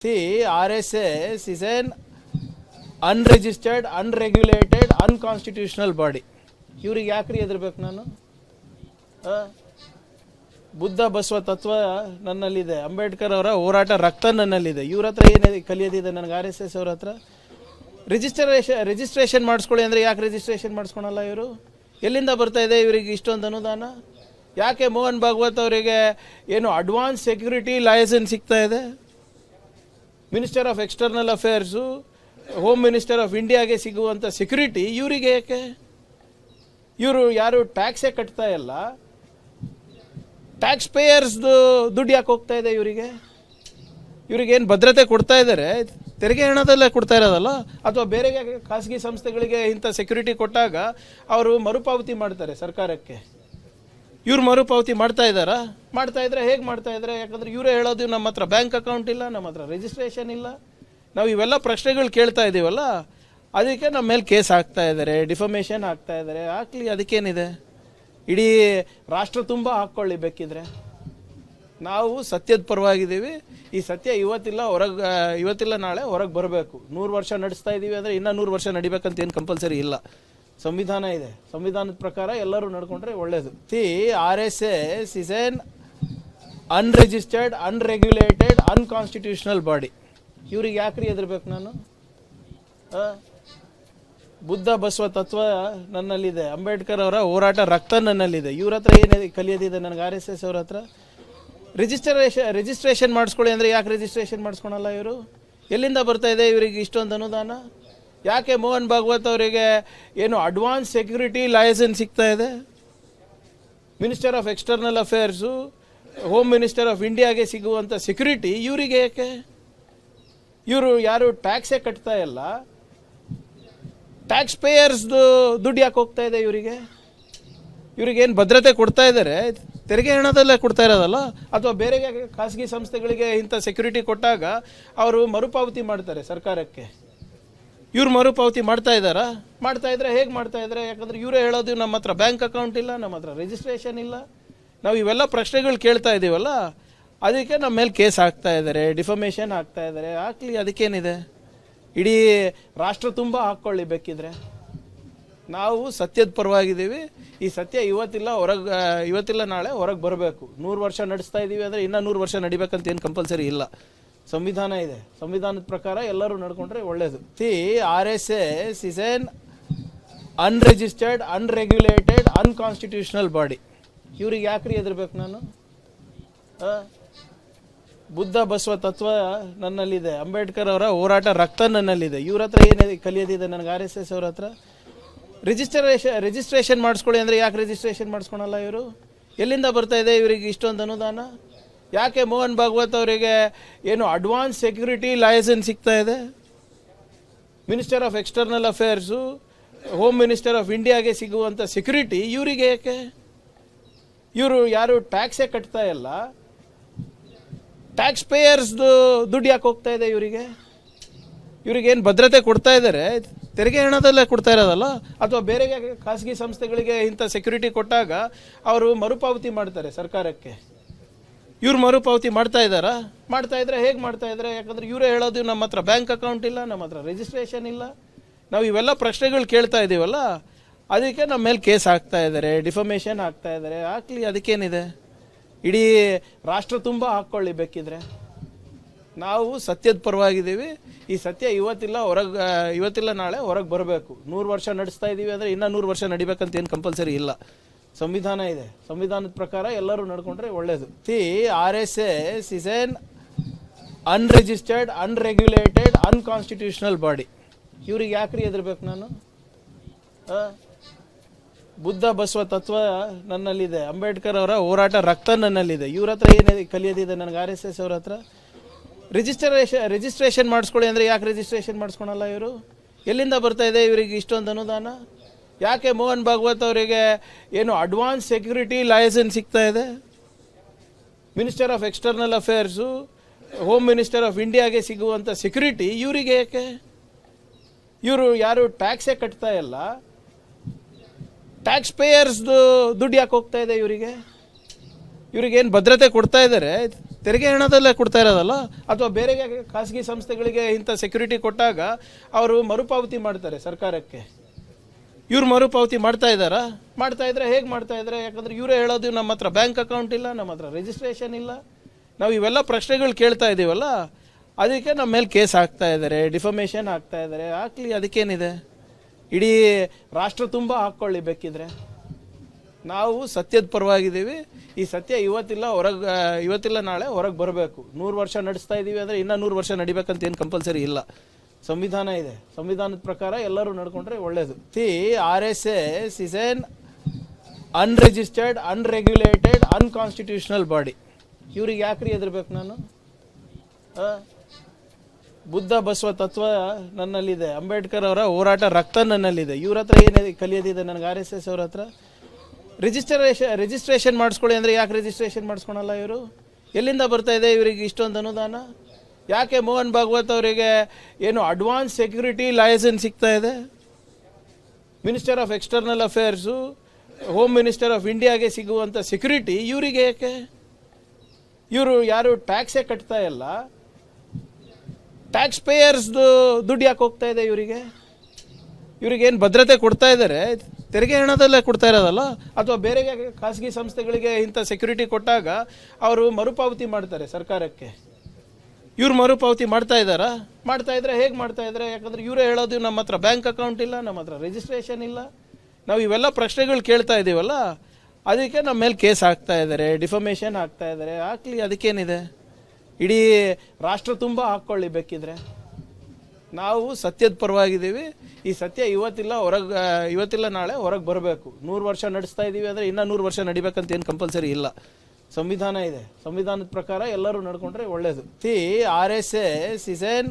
See, RSS is an unregistered, unregulated, unconstitutional body. ಇವ್ರಿಗೆ ಯಾಕ್ರಿ ಹೆದರ್ಬೇಕು ನಾನು? ಬುದ್ಧ ಬಸವ ತತ್ವ ನನ್ನಲ್ಲಿದೆ, ಅಂಬೇಡ್ಕರ್ ಅವರ ಹೋರಾಟ ರಕ್ತ ನನ್ನಲ್ಲಿದೆ. ಇವ್ರ ಹತ್ರ ಏನಿದೆ ಕಲಿಯೋದಿದೆ ನನಗೆ? RSS ಅವ್ರ ಹತ್ರ ರಿಜಿಸ್ಟ್ರೇಷನ್ ಮಾಡಿಸ್ಕೊಳ್ಳಿ ಅಂದರೆ ಯಾಕೆ ರಿಜಿಸ್ಟ್ರೇಷನ್ ಮಾಡಿಸ್ಕೊಳಲ್ಲ ಇವರು? ಎಲ್ಲಿಂದ ಬರ್ತಾ ಇದೆ ಇವರಿಗೆ ಇಷ್ಟೊಂದು ಅನುದಾನ? ಯಾಕೆ ಮೋಹನ್ ಭಾಗವತ್ ಅವರಿಗೆ ಏನು ಅಡ್ವಾನ್ಸ್ ಸೆಕ್ಯೂರಿಟಿ ಲೈಸೆನ್ಸ್ ಸಿಗ್ತಾ ಇದೆ? Minister of external affairs, home minister of ಇಂಡಿಯಾಗೆ ಸಿಗುವಂಥ ಸೆಕ್ಯೂರಿಟಿ ಇವರಿಗೆ ಯಾಕೆ? ಇವರು ಯಾರು ಟ್ಯಾಕ್ಸೇ ಕಟ್ತಾ ಇಲ್ಲ, ಟ್ಯಾಕ್ಸ್ ಪೇಯರ್ಸ್ದು ದುಡ್ಡು ಯಾಕೆ ಹೋಗ್ತಾ ಇದೆ ಇವರಿಗೆ? ಇವ್ರಿಗೇನು ಭದ್ರತೆ ಕೊಡ್ತಾ ಇದ್ದಾರೆ? ತೆರಿಗೆ ಹಣದಲ್ಲೇ ಕೊಡ್ತಾ ಇರೋದಲ್ಲ, ಅಥವಾ ಬೇರೆ ಖಾಸಗಿ ಸಂಸ್ಥೆಗಳಿಗೆ ಇಂಥ ಸೆಕ್ಯೂರಿಟಿ ಕೊಟ್ಟಾಗ ಅವರು ಮರುಪಾವತಿ ಮಾಡ್ತಾರೆ ಸರ್ಕಾರಕ್ಕೆ. ಇವ್ರು ಮರುಪಾವತಿ ಮಾಡ್ತಾ ಇದ್ದಾರಾ? ಮಾಡ್ತಾ ಇದ್ರೆ ಹೇಗೆ ಮಾಡ್ತಾ ಇದ್ದಾರೆ? ಯಾಕಂದ್ರೆ ಇವರೇ ಹೇಳೋದು ನಮ್ಮ ಹತ್ರ ಬ್ಯಾಂಕ್ ಅಕೌಂಟ್ ಇಲ್ಲ, ನಮ್ಮ ಹತ್ರ ರಿಜಿಸ್ಟ್ರೇಷನ್ ಇಲ್ಲ. ನಾವು ಇವೆಲ್ಲ ಪ್ರಶ್ನೆಗಳು ಕೇಳ್ತಾ ಇದ್ದೀವಲ್ಲ, ಅದಕ್ಕೆ ನಮ್ಮ ಮೇಲೆ ಕೇಸ್ ಹಾಕ್ತಾ ಇದ್ದಾರೆ, ಡಿಫಮೇಷನ್ ಹಾಕ್ತಾ ಇದ್ದಾರೆ. ಹಾಕ್ಲಿ, ಅದಕ್ಕೇನಿದೆ? ಇಡೀ ರಾಷ್ಟ್ರ ತುಂಬ ಹಾಕ್ಕೊಳ್ಳಿ ಬೇಕಿದ್ರೆ. ನಾವು ಸತ್ಯದ ಪರವಾಗಿದ್ದೀವಿ. ಈ ಸತ್ಯ ಇವತ್ತಿಲ್ಲ ನಾಳೆ ಹೊರಗೆ ಬರಬೇಕು. 100 ವರ್ಷ ನಡೆಸ್ತಾ ಇದ್ದೀವಿ ಅಂದರೆ ಇನ್ನೂ 100 ವರ್ಷ ನಡಿಬೇಕಂತ ಏನು ಕಂಪಲ್ಸರಿ ಇಲ್ಲ. ಸಂವಿಧಾನ ಇದೆ, ಸಂವಿಧಾನದ ಪ್ರಕಾರ ಎಲ್ಲರೂ ನಡ್ಕೊಂಡ್ರೆ ಒಳ್ಳೇದು. RSS is an unregistered, unregulated, unconstitutional body. ಇವ್ರಿಗೆ ಯಾಕ್ರಿ ಹೆದರ್ಬೇಕು ನಾನು? ಬುದ್ಧ ಬಸವ ತತ್ವ ನನ್ನಲ್ಲಿದೆ, ಅಂಬೇಡ್ಕರ್ ಅವರ ಹೋರಾಟ ರಕ್ತ ನನ್ನಲ್ಲಿದೆ. ಇವ್ರ ಹತ್ರ ಏನಿದೆ ಕಲಿಯೋದಿದೆ ನನಗೆ? RSS ಅವ್ರ ಹತ್ರ ರಿಜಿಸ್ಟ್ರೇಷನ್ ಮಾಡಿಸ್ಕೊಳ್ಳಿ ಅಂದರೆ ಯಾಕೆ ರಿಜಿಸ್ಟ್ರೇಷನ್ ಮಾಡಿಸ್ಕೊಳಲ್ಲ ಇವರು? ಎಲ್ಲಿಂದ ಬರ್ತಾ ಇದೆ ಇವರಿಗೆ ಇಷ್ಟೊಂದು ಅನುದಾನ? ಯಾಕೆ ಮೋಹನ್ ಭಾಗವತ್ ಅವರಿಗೆ ಏನು ಅಡ್ವಾನ್ಸ್ ಸೆಕ್ಯೂರಿಟಿ ಲೈಸೆನ್ಸ್ ಸಿಗ್ತಾ ಇದೆ? Minister of external affairs, home minister of ಇಂಡಿಯಾಗೆ ಸಿಗುವಂಥ ಸೆಕ್ಯೂರಿಟಿ ಇವರಿಗೆ ಯಾಕೆ? ಇವರು ಯಾರು ಟ್ಯಾಕ್ಸೇ ಕಟ್ತಾ ಇಲ್ಲ, ಟ್ಯಾಕ್ಸ್ ಪೇಯರ್ಸ್ದು ದುಡ್ಡು ಯಾಕೆ ಹೋಗ್ತಾ ಇದೆ ಇವರಿಗೆ? ಇವ್ರಿಗೇನು ಭದ್ರತೆ ಕೊಡ್ತಾ ಇದ್ದಾರೆ? ತೆರಿಗೆ ಹಣದಲ್ಲೇ ಕೊಡ್ತಾ ಇರೋದಲ್ಲ, ಅಥವಾ ಬೇರೆ ಖಾಸಗಿ ಸಂಸ್ಥೆಗಳಿಗೆ ಇಂಥ ಸೆಕ್ಯೂರಿಟಿ ಕೊಟ್ಟಾಗ ಅವರು ಮರುಪಾವತಿ ಮಾಡ್ತಾರೆ ಸರ್ಕಾರಕ್ಕೆ. ಇವ್ರು ಮರುಪಾವತಿ ಮಾಡ್ತಾ ಇದ್ದಾರಾ? ಮಾಡ್ತಾ ಇದ್ರೆ ಹೇಗೆ ಮಾಡ್ತಾ ಇದ್ದಾರೆ? ಯಾಕಂದ್ರೆ ಇವರೇ ಹೇಳೋದು ನಮ್ಮ ಹತ್ರ ಬ್ಯಾಂಕ್ ಅಕೌಂಟ್ ಇಲ್ಲ, ನಮ್ಮ ಹತ್ರ ರಿಜಿಸ್ಟ್ರೇಷನ್ ಇಲ್ಲ. ನಾವು ಇವೆಲ್ಲ ಪ್ರಶ್ನೆಗಳು ಕೇಳ್ತಾ ಇದ್ದೀವಲ್ಲ, ಅದಕ್ಕೆ ನಮ್ಮ ಮೇಲೆ ಕೇಸ್ ಹಾಕ್ತಾ ಇದ್ದಾರೆ, ಡಿಫಮೇಷನ್ ಹಾಕ್ತಾ ಇದ್ದಾರೆ. ಹಾಕ್ಲಿ, ಅದಕ್ಕೇನಿದೆ? ಇಡೀ ರಾಷ್ಟ್ರ ತುಂಬ ಹಾಕ್ಕೊಳ್ಳಿ ಬೇಕಿದ್ರೆ. ನಾವು ಸತ್ಯದ ಪರವಾಗಿದ್ದೀವಿ. ಈ ಸತ್ಯ ಇವತ್ತಿಲ್ಲ ನಾಳೆ ಹೊರಗೆ ಬರಬೇಕು. 100 ವರ್ಷ ನಡೆಸ್ತಾ ಇದ್ದೀವಿ ಅಂದರೆ ಇನ್ನೂ 100 ವರ್ಷ ನಡಿಬೇಕಂತ ಏನು ಕಂಪಲ್ಸರಿ ಇಲ್ಲ. ಸಂವಿಧಾನ ಇದೆ, ಸಂವಿಧಾನದ ಪ್ರಕಾರ ಎಲ್ಲರೂ ನಡ್ಕೊಂಡ್ರೆ ಒಳ್ಳೇದು. RSS is an unregistered, unregulated, unconstitutional body. ಇವ್ರಿಗೆ ಯಾಕ್ರಿ ಹೆದರ್ಬೇಕು ನಾನು? ಬುದ್ಧ ಬಸವ ತತ್ವ ನನ್ನಲ್ಲಿದೆ, ಅಂಬೇಡ್ಕರ್ ಅವರ ಹೋರಾಟ ರಕ್ತ ನನ್ನಲ್ಲಿದೆ. ಇವ್ರ ಹತ್ರ ಏನಿದೆ ಕಲಿಯೋದಿದೆ ನನಗೆ? RSS ಅವ್ರ ಹತ್ರ ರಿಜಿಸ್ಟ್ರೇಷನ್ ಮಾಡಿಸ್ಕೊಳ್ಳಿ ಅಂದರೆ ಯಾಕೆ ರಿಜಿಸ್ಟ್ರೇಷನ್ ಮಾಡಿಸ್ಕೊಳಲ್ಲ ಇವರು? ಎಲ್ಲಿಂದ ಬರ್ತಾ ಇದೆ ಇವರಿಗೆ ಇಷ್ಟೊಂದು ಅನುದಾನ? ಯಾಕೆ ಮೋಹನ್ ಭಾಗವತ್ ಅವರಿಗೆ ಏನು ಅಡ್ವಾನ್ಸ್ ಸೆಕ್ಯೂರಿಟಿ ಲೈಸೆನ್ಸ್ ಸಿಗ್ತಾ ಇದೆ? Minister of external affairs, home minister of ಇಂಡಿಯಾಗೆ ಸಿಗುವಂಥ ಸೆಕ್ಯೂರಿಟಿ ಇವರಿಗೆ ಯಾಕೆ? ಇವರು ಯಾರು ಟ್ಯಾಕ್ಸೇ ಕಟ್ತಾ ಇಲ್ಲ, ಟ್ಯಾಕ್ಸ್ ಪೇಯರ್ಸ್ದು ದುಡ್ಡು ಯಾಕೆ ಹೋಗ್ತಾ ಇದೆ ಇವರಿಗೆ? ಇವ್ರಿಗೇನು ಭದ್ರತೆ ಕೊಡ್ತಾ ಇದ್ದಾರೆ? ತೆರಿಗೆ ಹಣದಲ್ಲೇ ಕೊಡ್ತಾ ಇರೋದಲ್ಲ, ಅಥವಾ ಬೇರೆ ಖಾಸಗಿ ಸಂಸ್ಥೆಗಳಿಗೆ ಇಂಥ ಸೆಕ್ಯೂರಿಟಿ ಕೊಟ್ಟಾಗ ಅವರು ಮರುಪಾವತಿ ಮಾಡ್ತಾರೆ ಸರ್ಕಾರಕ್ಕೆ. ಇವ್ರು ಮರುಪಾವತಿ ಮಾಡ್ತಾ ಇದ್ದಾರಾ? ಮಾಡ್ತಾ ಇದ್ರೆ ಹೇಗೆ ಮಾಡ್ತಾ ಇದ್ದಾರೆ? ಯಾಕಂದ್ರೆ ಇವರೇ ಹೇಳೋದು ನಮ್ಮ ಹತ್ರ ಬ್ಯಾಂಕ್ ಅಕೌಂಟ್ ಇಲ್ಲ, ನಮ್ಮ ಹತ್ರ ರಿಜಿಸ್ಟ್ರೇಷನ್ ಇಲ್ಲ. ನಾವು ಇವೆಲ್ಲ ಪ್ರಶ್ನೆಗಳು ಕೇಳ್ತಾ ಇದ್ದೀವಲ್ಲ, ಅದಕ್ಕೆ ನಮ್ಮ ಮೇಲೆ ಕೇಸ್ ಹಾಕ್ತಾ ಇದ್ದಾರೆ, ಡಿಫಮೇಷನ್ ಹಾಕ್ತಾ ಇದ್ದಾರೆ. ಹಾಕ್ಲಿ, ಅದಕ್ಕೇನಿದೆ? ಇಡೀ ರಾಷ್ಟ್ರ ತುಂಬ ಹಾಕ್ಕೊಳ್ಳಿ ಬೇಕಿದ್ರೆ. ನಾವು ಸತ್ಯದ ಪರವಾಗಿದ್ದೀವಿ. ಈ ಸತ್ಯ ಇವತ್ತಿಲ್ಲ ನಾಳೆ ಹೊರಗೆ ಬರಬೇಕು. 100 ವರ್ಷ ನಡೆಸ್ತಾ ಇದ್ದೀವಿ ಅಂದರೆ ಇನ್ನೂ 100 ವರ್ಷ ನಡಿಬೇಕಂತ ಏನು ಕಂಪಲ್ಸರಿ ಇಲ್ಲ. ಸಂವಿಧಾನ ಇದೆ, ಸಂವಿಧಾನದ ಪ್ರಕಾರ ಎಲ್ಲರೂ ನಡ್ಕೊಂಡ್ರೆ ಒಳ್ಳೇದು. RSS is an unregistered, unregulated, unconstitutional body. ಇವ್ರಿಗೆ ಯಾಕ್ರಿ ಹೆದರ್ಬೇಕು ನಾನು? ಬುದ್ಧ ಬಸವ ತತ್ವ ನನ್ನಲ್ಲಿದೆ, ಅಂಬೇಡ್ಕರ್ ಅವರ ಹೋರಾಟ ರಕ್ತ ನನ್ನಲ್ಲಿದೆ. ಇವ್ರ ಹತ್ರ ಏನಿದೆ ಕಲಿಯೋದಿದೆ ನನಗೆ? RSS ಅವ್ರ ಹತ್ರ ರಿಜಿಸ್ಟ್ರೇಷನ್ ಮಾಡಿಸ್ಕೊಳ್ಳಿ ಅಂದರೆ ಯಾಕೆ ರಿಜಿಸ್ಟ್ರೇಷನ್ ಮಾಡಿಸ್ಕೊಳಲ್ಲ ಇವರು? ಎಲ್ಲಿಂದ ಬರ್ತಾ ಇದೆ ಇವರಿಗೆ ಇಷ್ಟೊಂದು ಅನುದಾನ? ಯಾಕೆ ಮೋಹನ್ ಭಾಗವತ್ ಅವರಿಗೆ ಏನು ಅಡ್ವಾನ್ಸ್ ಸೆಕ್ಯೂರಿಟಿ ಲೈಸೆನ್ಸ್ ಸಿಗ್ತಾ ಇದೆ? Minister of external affairs, home minister of ಇಂಡಿಯಾಗೆ ಸಿಗುವಂಥ ಸೆಕ್ಯೂರಿಟಿ ಇವರಿಗೆ ಯಾಕೆ? ಇವರು ಯಾರು ಟ್ಯಾಕ್ಸೇ ಕಟ್ತಾ ಇಲ್ಲ, ಟ್ಯಾಕ್ಸ್ ಪೇಯರ್ಸ್ದು ದುಡ್ಡು ಯಾಕೆ ಹೋಗ್ತಾ ಇದೆ ಇವರಿಗೆ? ಇವ್ರಿಗೇನು ಭದ್ರತೆ ಕೊಡ್ತಾ ಇದ್ದಾರೆ? ತೆರಿಗೆ ಹಣದಲ್ಲೇ ಕೊಡ್ತಾ ಇರೋದಲ್ಲ, ಅಥವಾ ಬೇರೆ ಖಾಸಗಿ ಸಂಸ್ಥೆಗಳಿಗೆ ಇಂಥ ಸೆಕ್ಯೂರಿಟಿ ಕೊಟ್ಟಾಗ ಅವರು ಮರುಪಾವತಿ ಮಾಡ್ತಾರೆ ಸರ್ಕಾರಕ್ಕೆ. ಇವ್ರು ಮರುಪಾವತಿ ಮಾಡ್ತಾ ಇದ್ದಾರಾ? ಮಾಡ್ತಾ ಇದ್ರೆ ಹೇಗೆ ಮಾಡ್ತಾ ಇದ್ದಾರೆ? ಯಾಕಂದ್ರೆ ಇವರೇ ಹೇಳೋದು ನಮ್ಮ ಹತ್ರ ಬ್ಯಾಂಕ್ ಅಕೌಂಟ್ ಇಲ್ಲ, ನಮ್ಮ ಹತ್ರ ರಿಜಿಸ್ಟ್ರೇಷನ್ ಇಲ್ಲ. ನಾವು ಇವೆಲ್ಲ ಪ್ರಶ್ನೆಗಳು ಕೇಳ್ತಾ ಇದ್ದೀವಲ್ಲ, ಅದಕ್ಕೆ ನಮ್ಮ ಮೇಲೆ ಕೇಸ್ ಹಾಕ್ತಾ ಇದ್ದಾರೆ, ಡಿಫಮೇಷನ್ ಹಾಕ್ತಾ ಇದ್ದಾರೆ. ಹಾಕ್ಲಿ, ಅದಕ್ಕೇನಿದೆ? ಇಡೀ ರಾಷ್ಟ್ರ ತುಂಬ ಹಾಕ್ಕೊಳ್ಳಿ ಬೇಕಿದ್ರೆ. ನಾವು ಸತ್ಯದ ಪರವಾಗಿದ್ದೀವಿ. ಈ ಸತ್ಯ ಇವತ್ತಿಲ್ಲ ನಾಳೆ ಹೊರಗೆ ಬರಬೇಕು. 100 ವರ್ಷ ನಡೆಸ್ತಾ ಇದ್ದೀವಿ ಅಂದರೆ ಇನ್ನೂ 100 ವರ್ಷ ನಡಿಬೇಕಂತ ಏನು ಕಂಪಲ್ಸರಿ ಇಲ್ಲ. ಸಂವಿಧಾನ ಇದೆ, ಸಂವಿಧಾನದ ಪ್ರಕಾರ ಎಲ್ಲರೂ ನಡ್ಕೊಂಡ್ರೆ ಒಳ್ಳೇದು. RSS is N unregistered, unregulated, unconstitutional body. ಇವ್ರಿಗೆ ಯಾಕ್ರಿ ಹೆದರ್ಬೇಕು ನಾನು? ಬುದ್ಧ ಬಸವ ತತ್ವ ನನ್ನಲ್ಲಿದೆ, ಅಂಬೇಡ್ಕರ್ ಅವರ ಹೋರಾಟ ರಕ್ತ ನನ್ನಲ್ಲಿದೆ. ಇವ್ರ ಹತ್ರ ಏನಿದೆ ಕಲಿಯೋದಿದೆ ನನಗೆ? RSS ಅವ್ರ ಹತ್ರ ರಿಜಿಸ್ಟ್ರೇಷನ್ ಮಾಡಿಸ್ಕೊಳ್ಳಿ ಅಂದರೆ ಯಾಕೆ ರಿಜಿಸ್ಟ್ರೇಷನ್ ಮಾಡಿಸ್ಕೊಳಲ್ಲ ಇವರು? ಎಲ್ಲಿಂದ ಬರ್ತಾ ಇದೆ ಇವರಿಗೆ ಇಷ್ಟೊಂದು ಅನುದಾನ? ಯಾಕೆ ಮೋಹನ್ ಭಾಗವತ್ ಅವರಿಗೆ ಏನು ಅಡ್ವಾನ್ಸ್ ಸೆಕ್ಯೂರಿಟಿ ಲೈಸೆನ್ಸ್ ಸಿಗ್ತಾ ಇದೆ? Minister of external affairs, home minister of ಇಂಡಿಯಾಗೆ ಸಿಗುವಂಥ ಸೆಕ್ಯೂರಿಟಿ ಇವರಿಗೆ ಯಾಕೆ? ಇವರು ಯಾರು ಟ್ಯಾಕ್ಸೇ ಕಟ್ತಾ ಇಲ್ಲ, ಟ್ಯಾಕ್ಸ್ ಪೇಯರ್ಸ್ದು ದುಡ್ಡು ಯಾಕೆ ಹೋಗ್ತಾ ಇದೆ ಇವರಿಗೆ? ಇವ್ರಿಗೇನು ಭದ್ರತೆ ಕೊಡ್ತಾ ಇದ್ದಾರೆ? ತೆರಿಗೆ ಹಣದಲ್ಲೇ ಕೊಡ್ತಾ ಇರೋದಲ್ಲ, ಅಥವಾ ಬೇರೆ ಖಾಸಗಿ ಸಂಸ್ಥೆಗಳಿಗೆ ಇಂಥ ಸೆಕ್ಯೂರಿಟಿ ಕೊಟ್ಟಾಗ ಅವರು ಮರುಪಾವತಿ ಮಾಡ್ತಾರೆ ಸರ್ಕಾರಕ್ಕೆ. ಇವ್ರು ಮರುಪಾವತಿ ಮಾಡ್ತಾ ಇದ್ದಾರಾ? ಮಾಡ್ತಾ ಇದ್ರೆ ಹೇಗೆ ಮಾಡ್ತಾ ಇದ್ದಾರೆ? ಯಾಕಂದ್ರೆ ಇವರೇ ಹೇಳೋದು ನಮ್ಮ ಹತ್ರ ಬ್ಯಾಂಕ್ ಅಕೌಂಟ್ ಇಲ್ಲ, ನಮ್ಮ ಹತ್ರ ರಿಜಿಸ್ಟ್ರೇಷನ್ ಇಲ್ಲ. ನಾವು ಇವೆಲ್ಲ ಪ್ರಶ್ನೆಗಳು ಕೇಳ್ತಾ ಇದ್ದೀವಲ್ಲ, ಅದಕ್ಕೆ ನಮ್ಮ ಮೇಲೆ ಕೇಸ್ ಹಾಕ್ತಾ ಇದ್ದಾರೆ, ಡಿಫಮೇಷನ್ ಹಾಕ್ತಾ ಇದ್ದಾರೆ. ಹಾಕ್ಲಿ, ಅದಕ್ಕೇನಿದೆ? ಇಡೀ ರಾಷ್ಟ್ರ ತುಂಬ ಹಾಕ್ಕೊಳ್ಳಿ ಬೇಕಿದ್ರೆ. ನಾವು ಸತ್ಯದ ಪರವಾಗಿದ್ದೀವಿ. ಈ ಸತ್ಯ ಇವತ್ತಿಲ್ಲ ನಾಳೆ ಹೊರಗೆ ಬರಬೇಕು. 100 ವರ್ಷ ನಡೆಸ್ತಾ ಇದ್ದೀವಿ ಅಂದರೆ ಇನ್ನೂ 100 ವರ್ಷ ನಡಿಬೇಕಂತ ಏನು ಕಂಪಲ್ಸರಿ ಇಲ್ಲ. ಸಂವಿಧಾನ ಇದೆ, ಸಂವಿಧಾನದ ಪ್ರಕಾರ ಎಲ್ಲರೂ ನಡ್ಕೊಂಡ್ರೆ ಒಳ್ಳೇದು. RSS is N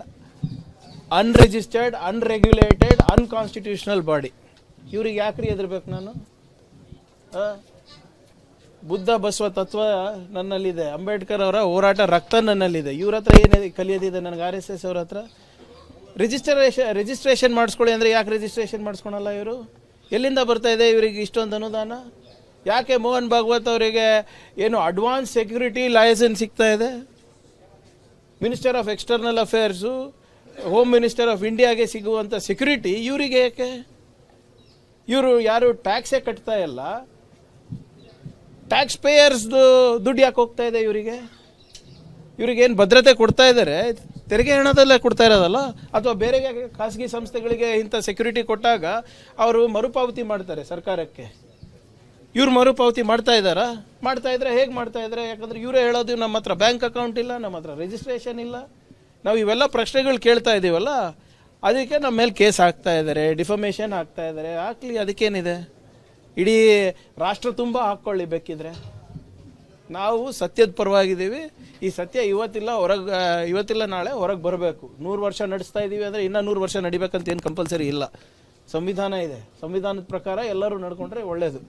unregistered, unregulated, unconstitutional body. ಇವ್ರಿಗೆ ಯಾಕ್ರಿ ಹೆದರ್ಬೇಕು ನಾನು? ಬುದ್ಧ ಬಸವ ತತ್ವ ನನ್ನಲ್ಲಿದೆ, ಅಂಬೇಡ್ಕರ್ ಅವರ ಹೋರಾಟ ರಕ್ತ ನನ್ನಲ್ಲಿದೆ. ಇವ್ರ ಹತ್ರ ಏನಿದೆ ಕಲಿಯೋದಿದೆ ನನಗೆ? RSS ಅವ್ರ ಹತ್ರ ರಿಜಿಸ್ಟ್ರೇಷನ್ ಮಾಡಿಸ್ಕೊಳ್ಳಿ ಅಂದರೆ ಯಾಕೆ ರಿಜಿಸ್ಟ್ರೇಷನ್ ಮಾಡಿಸ್ಕೊಳಲ್ಲ ಇವರು? ಎಲ್ಲಿಂದ ಬರ್ತಾ ಇದೆ ಇವರಿಗೆ ಇಷ್ಟೊಂದು ಅನುದಾನ? ಯಾಕೆ ಮೋಹನ್ ಭಾಗವತ್ ಅವರಿಗೆ ಏನು ಅಡ್ವಾನ್ಸ್ ಸೆಕ್ಯೂರಿಟಿ ಲೈಸೆನ್ಸ್ ಸಿಗ್ತಾ ಇದೆ? Minister of external affairs, home minister of ಇಂಡಿಯಾಗೆ ಸಿಗುವಂಥ ಸೆಕ್ಯೂರಿಟಿ ಇವರಿಗೆ ಯಾಕೆ? ಇವರು ಯಾರು ಟ್ಯಾಕ್ಸೇ ಕಟ್ತಾ ಇಲ್ಲ, ಟ್ಯಾಕ್ಸ್ ಪೇಯರ್ಸ್ದು ದುಡ್ಡು ಯಾಕೆ ಹೋಗ್ತಾ ಇದೆ ಇವರಿಗೆ? ಇವ್ರಿಗೇನು ಭದ್ರತೆ ಕೊಡ್ತಾ ಇದ್ದಾರೆ? ತೆರಿಗೆ ಹಣದಲ್ಲೇ ಕೊಡ್ತಾ ಇರೋದಲ್ಲ, ಅಥವಾ ಬೇರೆ ಖಾಸಗಿ ಸಂಸ್ಥೆಗಳಿಗೆ ಇಂಥ ಸೆಕ್ಯೂರಿಟಿ ಕೊಟ್ಟಾಗ ಅವರು ಮರುಪಾವತಿ ಮಾಡ್ತಾರೆ ಸರ್ಕಾರಕ್ಕೆ. ಇವ್ರು ಮರುಪಾವತಿ ಮಾಡ್ತಾ ಇದ್ದಾರಾ? ಮಾಡ್ತಾ ಇದ್ರೆ ಹೇಗೆ ಮಾಡ್ತಾ ಇದ್ದಾರೆ? ಯಾಕಂದ್ರೆ ಇವರೇ ಹೇಳೋದು ನಮ್ಮ ಹತ್ರ ಬ್ಯಾಂಕ್ ಅಕೌಂಟ್ ಇಲ್ಲ, ನಮ್ಮ ಹತ್ರ ರಿಜಿಸ್ಟ್ರೇಷನ್ ಇಲ್ಲ. ನಾವು ಇವೆಲ್ಲ ಪ್ರಶ್ನೆಗಳು ಕೇಳ್ತಾ ಇದ್ದೀವಲ್ಲ, ಅದಕ್ಕೆ ನಮ್ಮ ಮೇಲೆ ಕೇಸ್ ಹಾಕ್ತಾ ಇದ್ದಾರೆ, ಡಿಫಮೇಷನ್ ಹಾಕ್ತಾ ಇದ್ದಾರೆ. ಹಾಕ್ಲಿ, ಅದಕ್ಕೇನಿದೆ? ಇಡೀ ರಾಷ್ಟ್ರ ತುಂಬ ಹಾಕ್ಕೊಳ್ಳಿ ಬೇಕಿದ್ರೆ. ನಾವು ಸತ್ಯದ ಪರವಾಗಿದ್ದೀವಿ. ಈ ಸತ್ಯ ಇವತ್ತಿಲ್ಲ ನಾಳೆ ಹೊರಗೆ ಬರಬೇಕು. 100 ವರ್ಷ ನಡೆಸ್ತಾ ಇದ್ದೀವಿ ಅಂದರೆ ಇನ್ನೂ 100 ವರ್ಷ ನಡಿಬೇಕಂತ ಏನು ಕಂಪಲ್ಸರಿ ಇಲ್ಲ. ಸಂವಿಧಾನ ಇದೆ, ಸಂವಿಧಾನದ ಪ್ರಕಾರ ಎಲ್ಲರೂ ನಡ್ಕೊಂಡ್ರೆ ಒಳ್ಳೇದು.